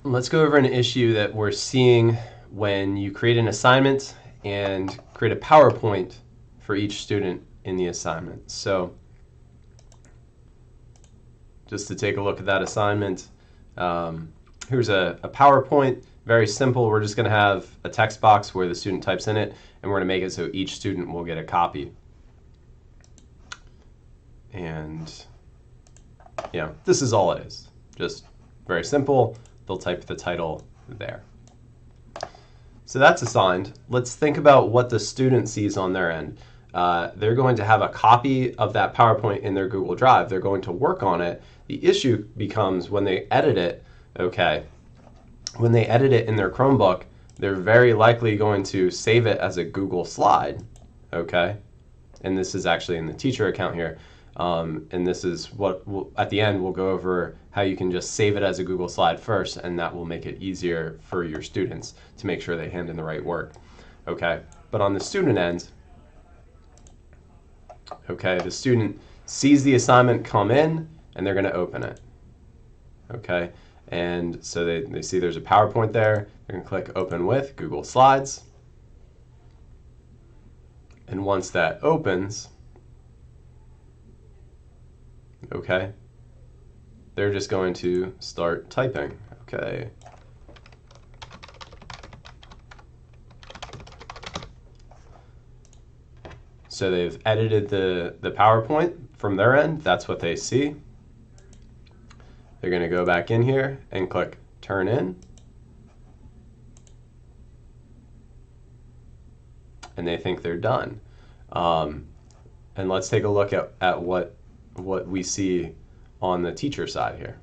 let's go over an issue that we're seeing when you create an assignment and create a PowerPoint for each student in the assignment. So just to take a look at that assignment, here's a PowerPoint, very simple. We're just going to have a text box where the student types in it, and we're going to make it so each student will get a copy. And this is all it is. Just very simple. They'll type the title there. So that's assigned. Let's think about what the student sees on their end. They're going to have a copy of that PowerPoint in their Google Drive. They're going to work on it. The issue becomes when they edit it, when they edit it in their Chromebook, they're very likely going to save it as a Google slide, And this is actually in the teacher account here. And this is what at the end we'll go over how you can just save it as a Google slide first, and that will make it easier for your students to make sure they hand in the right work. But on the student end, the student sees the assignment come in and they're going to open it. And so they see there's a PowerPoint there. They're going to click Open with Google Slides. And once that opens, they're just going to start typing. So they've edited the PowerPoint from their end. That's what they see. They're going to go back in here and click Turn In. And they think they're done. And let's take a look at what we see on the teacher side here.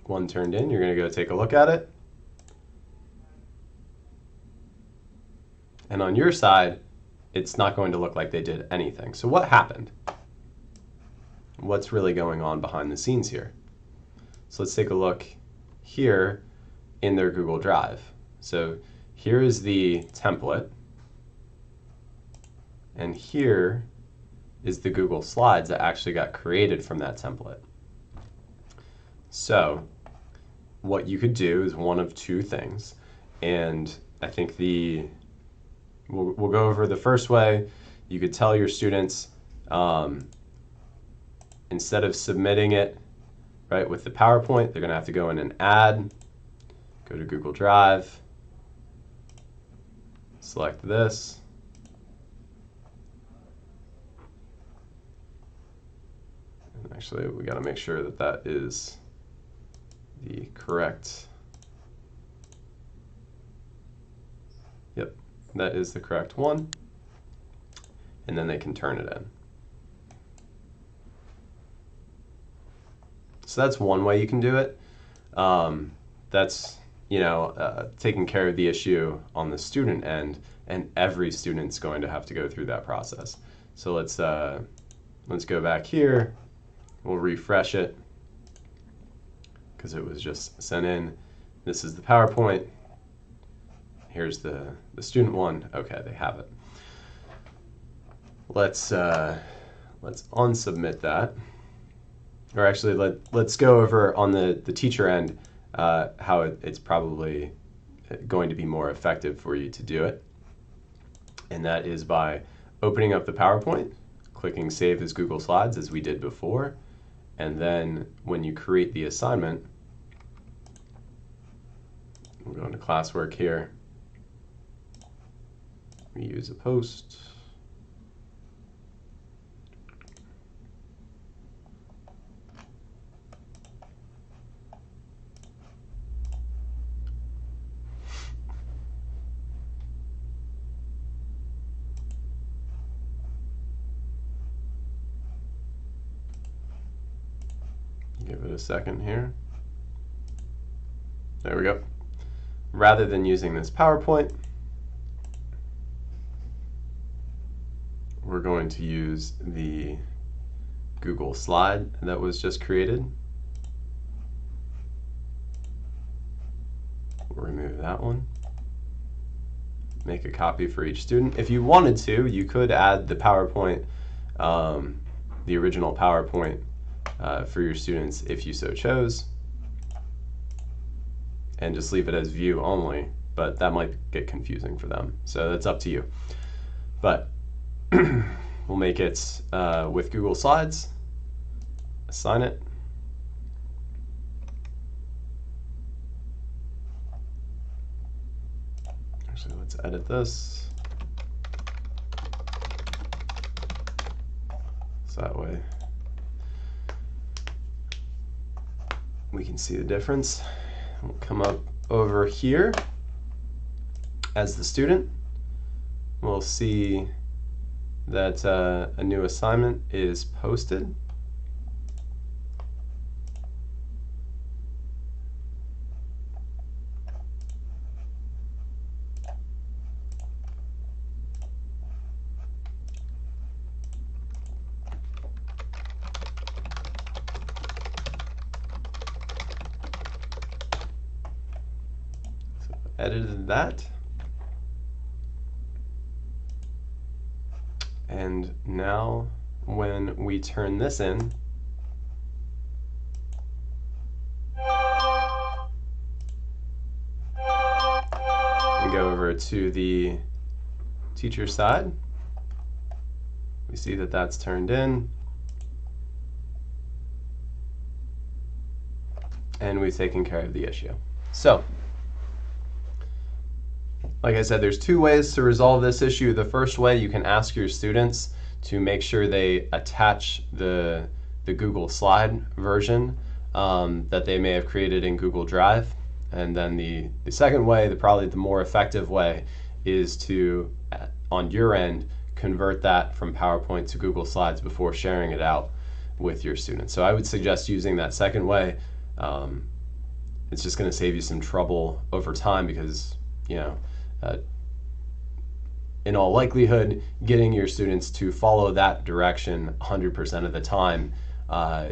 One turned in, you're going to go take a look at it. And on your side, it's not going to look like they did anything. So what happened? What's really going on behind the scenes here? So let's take a look here in their Google Drive. So here is the template, and here is the Google Slides that actually got created from that template. So what you could do is one of two things, and I think we'll go over the first way. You could tell your students, instead of submitting it with the PowerPoint, they're going to have to go in and add, go to Google Drive, select this, and actually we got to make sure that that is the correct, yep, that is the correct one, and then they can turn it in. So that's one way you can do it. That's taking care of the issue on the student end, and every student's going to have to go through that process. So let's go back here. We'll refresh it because it was just sent in. This is the PowerPoint. Here's the student one. They have it. Let's unsubmit that. Or actually, let's go over on the teacher end how it's probably going to be more effective for you to do it. And that is by opening up the PowerPoint, clicking Save as Google Slides as we did before, and then when you create the assignment, we'll go into classwork here, reuse a post, give it a second here. There we go. Rather than using this PowerPoint, we're going to use the Google slide that was just created. We'll remove that one. Make a copy for each student. If you wanted to, you could add the PowerPoint the original PowerPoint for your students if you so chose, and just leave it as view only, but that might get confusing for them. So that's up to you. But we'll make it with Google Slides, assign it. Actually, let's edit this. So that way we can see the difference. We'll come up over here as the student. We'll see that a new assignment is posted. Edited that, and now when we turn this in, and go over to the teacher side, we see that that's turned in, and we've taken care of the issue. So, like I said, there's two ways to resolve this issue. The first way, you can ask your students to make sure they attach the Google Slide version that they may have created in Google Drive. And then the second way, probably the more effective way, is to, on your end, convert that from PowerPoint to Google Slides before sharing it out with your students. So I would suggest using that second way. It's just going to save you some trouble over time because, you know, in all likelihood, getting your students to follow that direction 100% of the time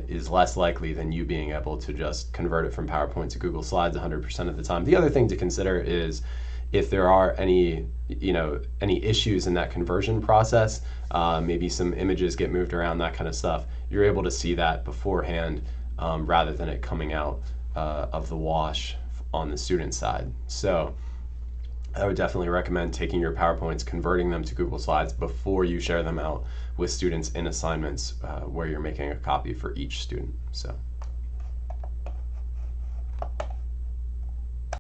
is less likely than you being able to just convert it from PowerPoint to Google Slides 100% of the time. The other thing to consider is if there are any issues in that conversion process, maybe some images get moved around, that kind of stuff, you're able to see that beforehand rather than it coming out of the wash on the student side. So I would definitely recommend taking your PowerPoints, converting them to Google Slides before you share them out with students in assignments where you're making a copy for each student. So.